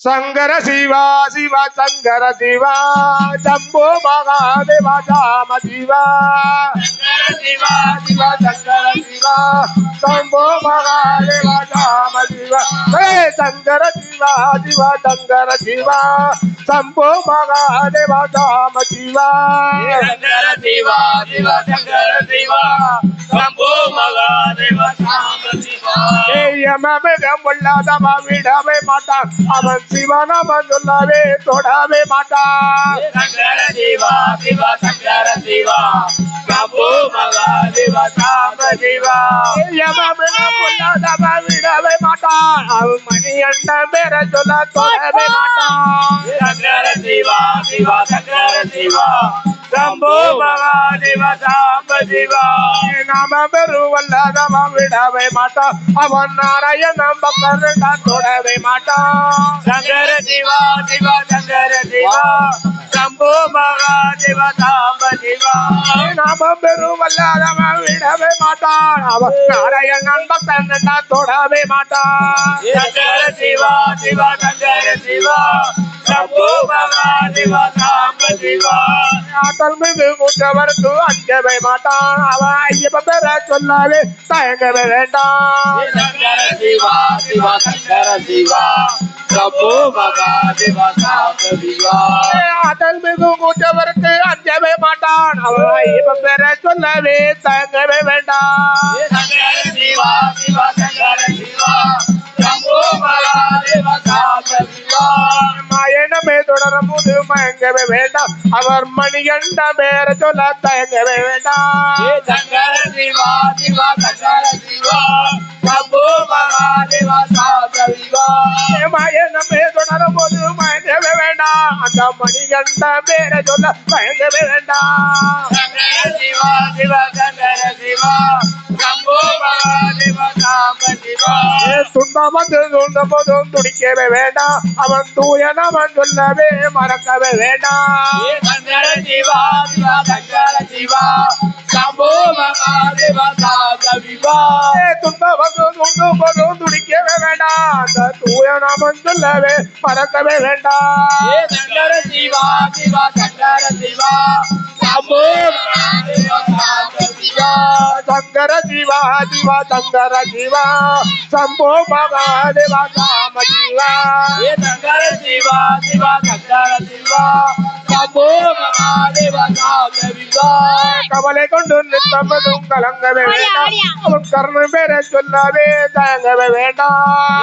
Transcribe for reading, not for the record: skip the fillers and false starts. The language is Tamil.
சங்கர சிவா சிவா சங்கர சிவா சம்போ மகாதேவா சாம சிவா சிவா சிவா சங்கர சிவா சம்போ மகாதேவா சாம சிவா சங்கர சிவா சிவா சங்கர சிவா சம்போ மகாதேவா சாம சிவா சங்கர சிவா சிவா சங்கர சிவா சம்போ மகாதேவா சாம சிவா யமமிடம் உள்ளாதவ விடவே மாட்டான் அவன் சிவனம சொல்லவே தொடவே மாட்டான் சங்கர சிவா சிவா சங்கர சிவா சம்போ மகாதேவா சாம சிவா யமமிடம் உள்ளாதவ விடவே மாட்டான் அவன் மணி அண்ட பேர சொல்ல தொடவே மாட்டான் சங்கர சிவா சிவா சங்கர சிவா சம்போ மகாதேவா சாம சிவா நாம பெருவல்லதவ விடவே மாட்டான் அவன் நாராயணம் பக்கரண்டா தொடவே மாட்டான் சங்கர சிவா சிவா சங்கர சிவா சம்போ மகாதேவா சாம சிவா நாம பெருவல்லதவ விடவே மாட்டான் அவன் நாராயணன் பக்கரண்டா தொடவே மாட்டான் சங்கர சிவா சிவா சங்கர சிவா சம்போ மகாதேவா சாம சிவா ஆட்டல் மீது மூச்சவருக்கு அஞ்சவே மாட்டான் அவன் ஐயப்ப பெற சொல்லாவே தயங்கவே வேண்டாம் சங்கர சிவா சிவா சங்கர சிவா சம்போ மகாதேவா சாம சிவா ஆட்டல் மீது மூச்சவருக்கு அஞ்சவே மாட்டான் அவன் ஐயப்ப பெற சொல்லவே தயங்கவே வேண்டாம் சங்கர சிவா சிவா சங்கர சிவா சம்போ மகாதேவா சாம சிவா மாயனமே தொடரும் போது மயங்கவே வேண்டாம் அவர் மணிகண்ட பேர சொல்ல தயங்கவே வேண்டாம் சங்கர சிவா சிவா சங்கர சிவா சம்போ மகாதேவா சாம சிவா மாயனமே தொடரும் போது மயங்கவே வேண்டாம் அந்த மணிகண்ட பேர சொல்ல தயங்கவே வேண்டாம் சங்கர சிவா சிவா சங்கர சிவா சம்போ மகாதேவா சாம சிவா துன்பம் வந்து துண்ட போதும் துடிக்கவே வேண்டாம் அவன் தூயனவன் சொல்லவே மறக்கவே வேண்டாம் சங்கர சிவா சிவா சங்கர சிவா சம்போ மகாதேவா சாம சிவா துன்பம் வந்து துண்டு போதும் துடிக்கவே வேண்டாம் அந்த தூயனவன் சொல்லவே மறக்கவே வேண்டாம் சங்கர சிவா சிவா சங்கர சிவா சம்போ மகாதேவா சாம சிவா சங்கர சிவா சிவா சங்கர சிவா சம்போ மகாதேவா சாம சிவா சங்கர சிவா சிவா சங்கர சிவா சம்போ மகாதேவா சாம சிவா கவலை கொண்டு நித்தமதும் கலங்கவே வேண்டாம் அவன் கர்ண பேரை சொல்லவே தயங்கவே வேண்டாம்